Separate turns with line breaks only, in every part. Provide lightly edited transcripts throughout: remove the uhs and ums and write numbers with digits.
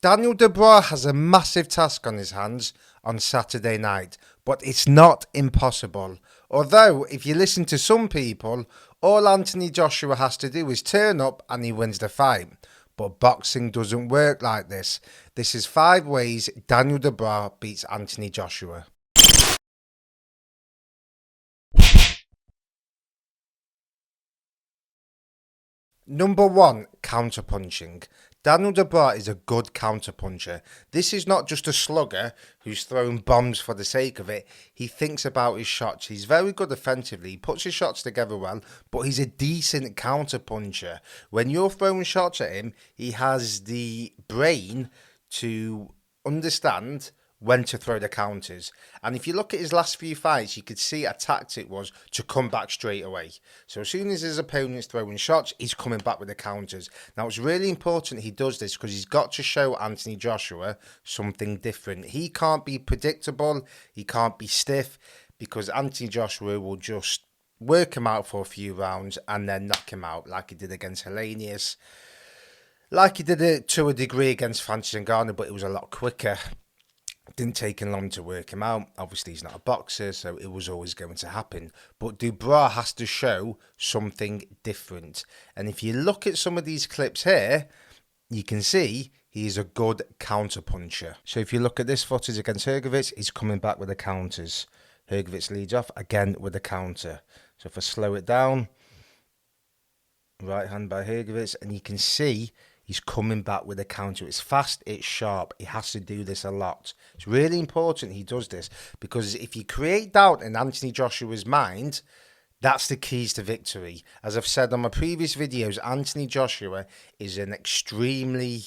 Daniel Dubois has a massive task on his hands on Saturday night, but it's not impossible. Although, if you listen to some people, all Anthony Joshua has to do is turn up and he wins the fight. But boxing doesn't work like this. This is 5 ways Daniel Dubois beats Anthony Joshua. Number 1, counterpunching. Daniel Dubois is a good counterpuncher. This is not just a slugger who's throwing bombs for the sake of it. He thinks about his shots. He's very good offensively. He puts his shots together well, but he's a decent counterpuncher. When you're throwing shots at him, he has the brain to understand when to throw the counters. And if you look at his last few fights, you could see a tactic was to come back straight away. So as soon as his opponent's throwing shots, he's coming back with the counters. Now, it's really important he does this because he's got to show Anthony Joshua something different. He can't be predictable. He can't be stiff, because Anthony Joshua will just work him out for a few rounds and then knock him out, like he did against Helenius, like he did it to a degree against Francis Ngannou, but it was a lot quicker. Didn't take him long to work him out. Obviously, he's not a boxer, so it was always going to happen. But Dubois has to show something different. And if you look at some of these clips here, you can see he is a good counter-puncher. So if you look at this footage against Hrgovic, he's coming back with the counters. Hrgovic leads off, again with the counter. So if I slow it down, right hand by Hrgovic, and you can see he's coming back with a counter. It's fast, it's sharp. He has to do this a lot. It's really important he does this, because if you create doubt in Anthony Joshua's mind, that's the keys to victory. As I've said on my previous videos, Anthony Joshua is an extremely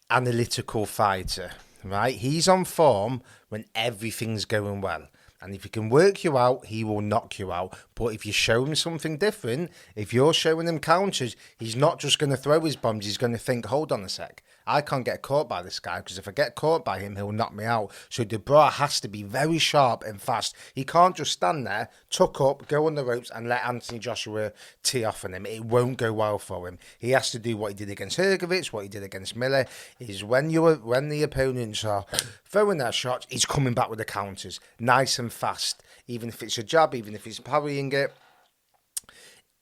analytical fighter, right? He's on form when everything's going well. And if he can work you out, he will knock you out. But if you show him something different, if you're showing him counters, he's not just going to throw his bombs. He's going to think, hold on a sec, I can't get caught by this guy, because if I get caught by him, he'll knock me out. So Dubois has to be very sharp and fast. He can't just stand there, tuck up, go on the ropes and let Anthony Joshua tee off on him. It won't go well for him. He has to do what he did against Hrgovic, what he did against Miller, is when the opponents are throwing their shots, he's coming back with the counters, nice and fast. Even if it's a jab, even if he's parrying it,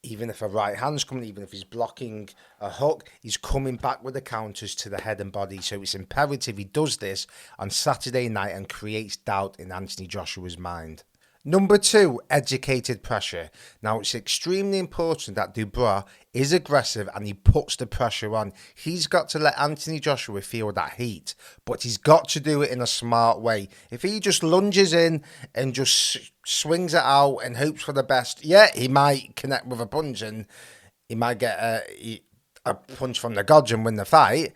even if a right hand's coming, even if he's blocking a hook, he's coming back with the counters to the head and body. So it's imperative he does this on Saturday night and creates doubt in Anthony Joshua's mind. Number 2, educated pressure. Now, it's extremely important that Dubois is aggressive and he puts the pressure on. He's got to let Anthony Joshua feel that heat, but he's got to do it in a smart way. If he just lunges in and just swings it out and hopes for the best, yeah, he might connect with a punch and he might get a punch from the gods and win the fight.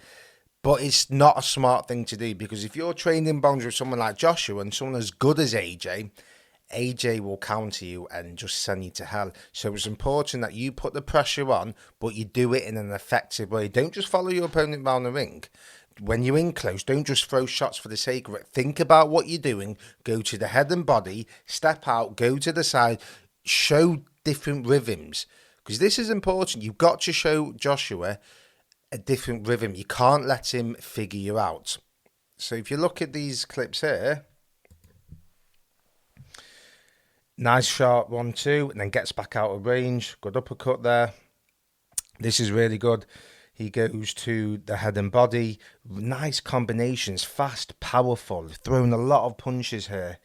But it's not a smart thing to do, because if you're training bombs with someone like Joshua and someone as good as AJ will counter you and just send you to hell. So it's important that you put the pressure on, but you do it in an effective way. Don't just follow your opponent around the ring. When you're in close, don't just throw shots for the sake of it. Think about what you're doing. Go to the head and body, step out, go to the side, show different rhythms. Because this is important. You've got to show Joshua a different rhythm. You can't let him figure you out. So if you look at these clips here, nice sharp 1-2, and then gets back out of range. Good uppercut there. This is really good. He goes to the head and body. Nice combinations. Fast, powerful. Throwing a lot of punches here.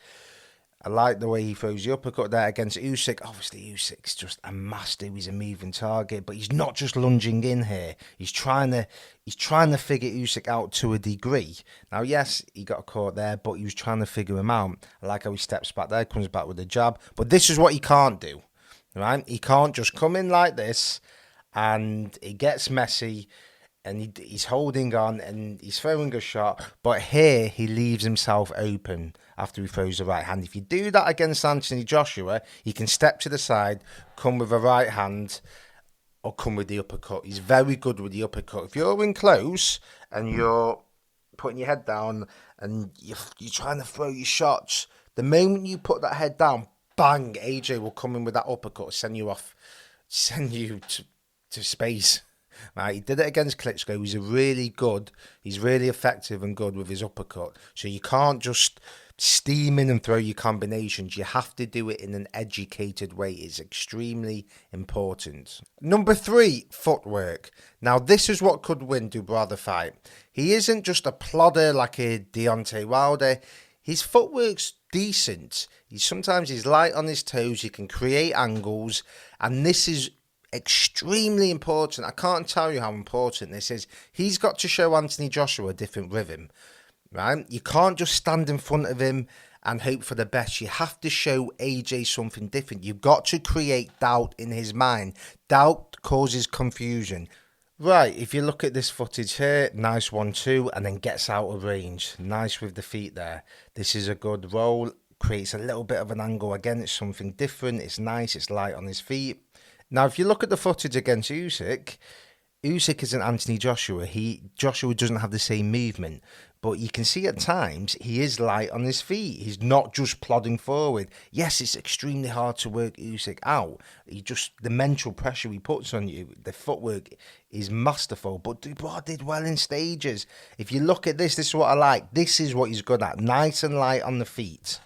I like the way he throws the uppercut there against Usyk. Obviously, Usyk's just a master. He's a moving target, but he's not just lunging in here. He's trying to figure Usyk out to a degree. Now, yes, he got caught there, but he was trying to figure him out. I like how he steps back there, comes back with a jab. But this is what he can't do, right? He can't just come in like this, and it gets messy, and he's holding on, and he's throwing a shot. But here, he leaves himself open after he throws the right hand. If you do that against Anthony Joshua, he can step to the side, come with a right hand, or come with the uppercut. He's very good with the uppercut. If you're in close and you're putting your head down and you're trying to throw your shots, the moment you put that head down, bang, AJ will come in with that uppercut, send you to space. Right, he did it against Klitschko. He's really effective and good with his uppercut. So you can't just steam in and throw your combinations. You have to do it in an educated way. It's extremely important. Number 3, footwork. Now, this is what could win Dubois the fight. He isn't just a plodder like a Deontay Wilder. His footwork's decent. Sometimes he's light on his toes. He can create angles. And this is extremely important. I can't tell you how important this is. He's got to show Anthony Joshua a different rhythm. Right? You can't just stand in front of him and hope for the best. You have to show AJ something different. You've got to create doubt in his mind. Doubt causes confusion. Right, if you look at this footage here, nice 1-2, and then gets out of range. Nice with the feet there. This is a good roll. Creates a little bit of an angle. Again, it's something different. It's nice. It's light on his feet. Now, if you look at the footage against Usyk isn't Anthony Joshua. Joshua doesn't have the same movement. But you can see at times he is light on his feet. He's not just plodding forward. Yes, it's extremely hard to work Usyk out. The mental pressure he puts on you, the footwork is masterful. But Dubois did well in stages. If you look at this is what I like. This is what he's good at. Nice and light on the feet.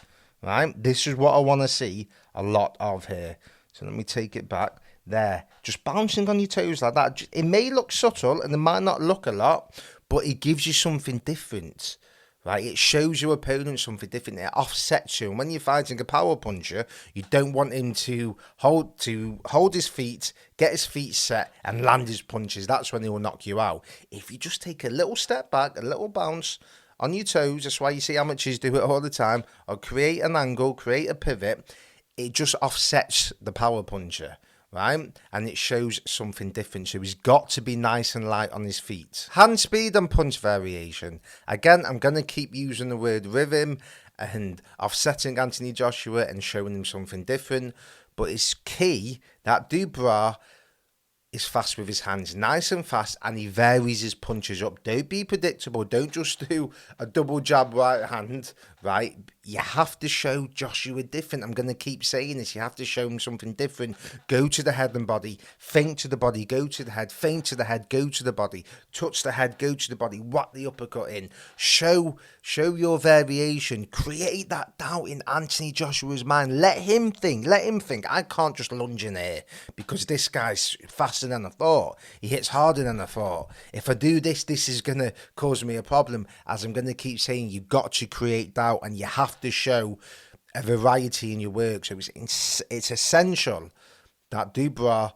Right? This is what I want to see a lot of here. So let me take it back. There. Just bouncing on your toes like that. It may look subtle and it might not look a lot, but it gives you something different, right? It shows your opponent something different. It offsets you. And when you're fighting a power puncher, you don't want him to hold his feet, get his feet set, and land his punches. That's when he will knock you out. If you just take a little step back, a little bounce on your toes, that's why you see amateurs do it all the time, or create an angle, create a pivot, it just offsets the power puncher. Right? And it shows something different. So he's got to be nice and light on his feet. Hand speed and punch variation. Again, I'm going to keep using the word rhythm and offsetting Anthony Joshua and showing him something different. But it's key that Dubois is fast with his hands, nice and fast, and he varies his punches up. Don't be predictable. Don't just do a double jab right hand, right? You have to show Joshua different. I'm going to keep saying this. You have to show him something different. Go to the head and body, feint to the body, go to the head, feint to the head, go to the body, touch the head, go to the body, whack the uppercut in. Show your variation. Create that doubt in Anthony Joshua's mind. Let him think. I can't just lunge in here because this guy's faster than I thought. He hits harder than I thought. If I do this is going to cause me a problem. As I'm going to keep saying, you've got to create doubt and you have to show a variety in your work. So it's essential that Dubois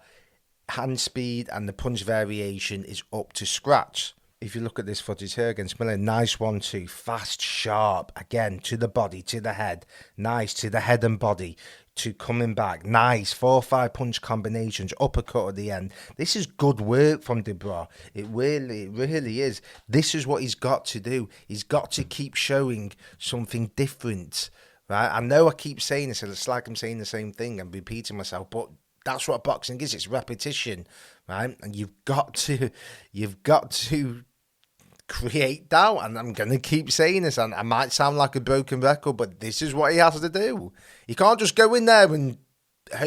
hand speed and the punch variation is up to scratch. If you look at this footage here against Miller, nice 1-2, fast, sharp, again, to the body, to the head, nice, to the head and body, to coming back, nice, 4 or 5 punch combinations, uppercut at the end. This is good work from Dubois. It really is. This is what he's got to do. He's got to keep showing something different, right? I know I keep saying this, and it's like I'm saying the same thing and repeating myself, but that's what boxing is. It's repetition, right? And you've got to create doubt, and I'm going to keep saying this, and I might sound like a broken record, but this is what he has to do. You can't just go in there and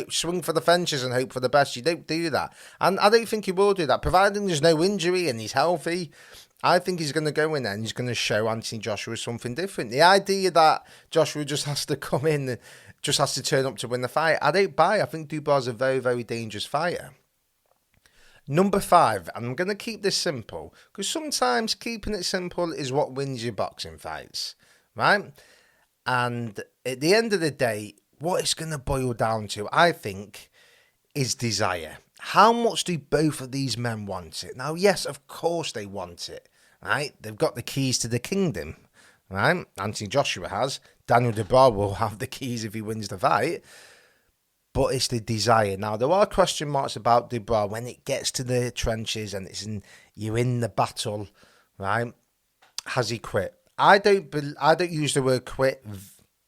swing for the fences and hope for the best. You don't do that, and I don't think he will do that, providing there's no injury and he's healthy. I think he's going to go in there and he's going to show Anthony Joshua something different. The idea that Joshua just has to come in and just has to turn up to win the fight, I don't buy. I think Dubois is a very, very dangerous fighter. Number 5, and I'm going to keep this simple, because sometimes keeping it simple is what wins your boxing fights, right? And at the end of the day, what it's going to boil down to, I think, is desire. How much do both of these men want it? Now, yes, of course they want it, right? They've got the keys to the kingdom, right? Anthony Joshua has. Daniel Dubois will have the keys if he wins the fight. But it's the desire. Now, there are question marks about Dubois when it gets to the trenches and you're in the battle, right? Has he quit? I don't use the word quit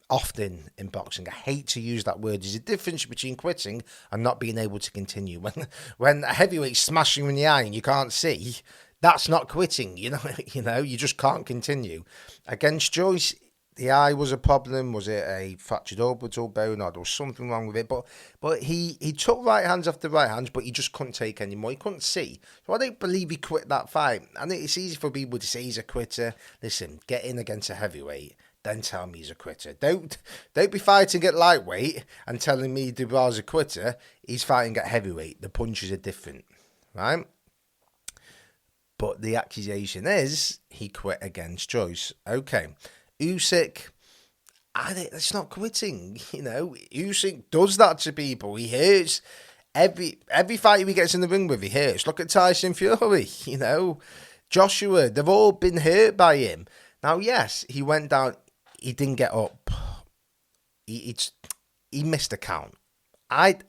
often in boxing. I hate to use that word. There's a difference between quitting and not being able to continue. When a heavyweight's smashing you in the eye and you can't see, that's not quitting. You know, you just can't continue. Against Joyce, the eye was a problem. Was it a fractured orbital bone, or there was something wrong with it? But he took right hands after right hands, but he just couldn't take any more. He couldn't see. So I don't believe he quit that fight. I think it's easy for people to say he's a quitter. Listen, get in against a heavyweight, then tell me he's a quitter. Don't be fighting at lightweight and telling me Dubois is a quitter. He's fighting at heavyweight. The punches are different, right? But the accusation is he quit against Joyce. Okay. Usyk, I think that's not quitting. Usyk does that to people. He hurts every fight he gets in the ring with. He hurts. Look at Tyson Fury. Joshua. They've all been hurt by him. Now, yes, he went down. He didn't get up. He missed a count. I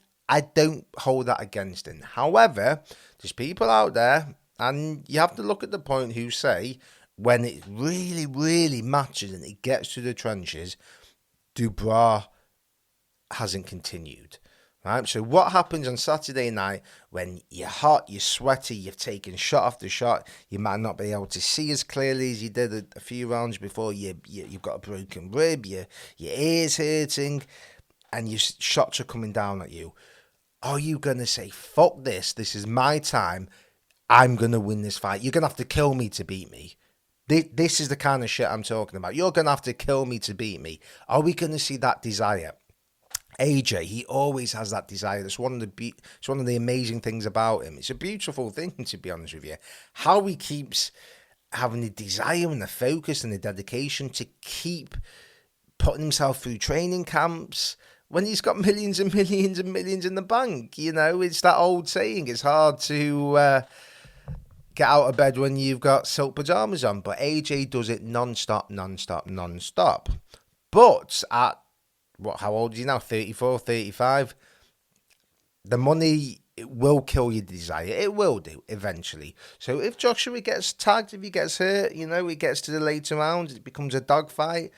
don't hold that against him. However, there's people out there, and you have to look at the point who say, when it really, really matters and it gets to the trenches, Dubois hasn't continued. Right? So what happens on Saturday night when you're hot, you're sweaty, you've taken shot after shot, you might not be able to see as clearly as you did a few rounds before, you've got a broken rib, your ear's hurting, and your shots are coming down at you. Are you going to say, fuck this is my time, I'm going to win this fight, you're going to have to kill me to beat me? This is the kind of shit I'm talking about. You're going to have to kill me to beat me. Are we going to see that desire? AJ, he always has that desire. It's one of the amazing things about him. It's a beautiful thing, to be honest with you. How he keeps having the desire and the focus and the dedication to keep putting himself through training camps when he's got millions and millions and millions in the bank. It's that old saying. It's hard to get out of bed when you've got silk pajamas on, but AJ does it non-stop. But at how old is he now? 34, 35? The money will kill your desire. It will do eventually. So if Joshua gets tagged, if he gets hurt, he gets to the later rounds, it becomes a dogfight.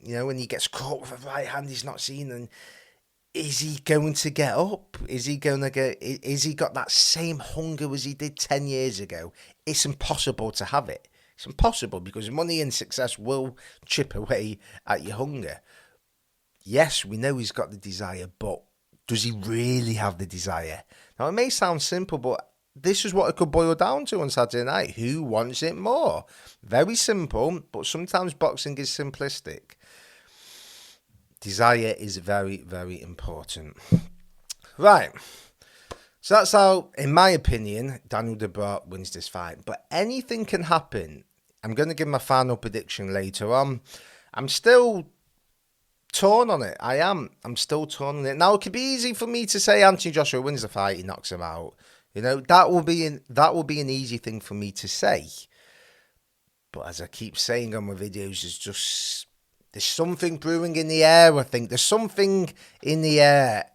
When he gets caught with a right hand he's not seen, and is he going to get up? Is he got that same hunger as he did 10 years ago? It's impossible to have it. It's impossible because money and success will chip away at your hunger. Yes, we know he's got the desire, but does he really have the desire? Now, it may sound simple, but this is what it could boil down to on Saturday night. Who wants it more? Very simple, but sometimes boxing is simplistic. Desire is very, very important. Right. So that's how, in my opinion, Daniel Dubois wins this fight. But anything can happen. I'm going to give my final prediction later on. I'm still torn on it. I'm still torn on it. Now, it could be easy for me to say Anthony Joshua wins the fight, he knocks him out. That will be an easy thing for me to say. But as I keep saying on my videos, there's something brewing in the air, I think. There's something in the air.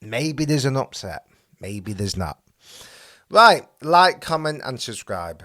Maybe there's an upset. Maybe there's not. Right. Like, comment, and subscribe.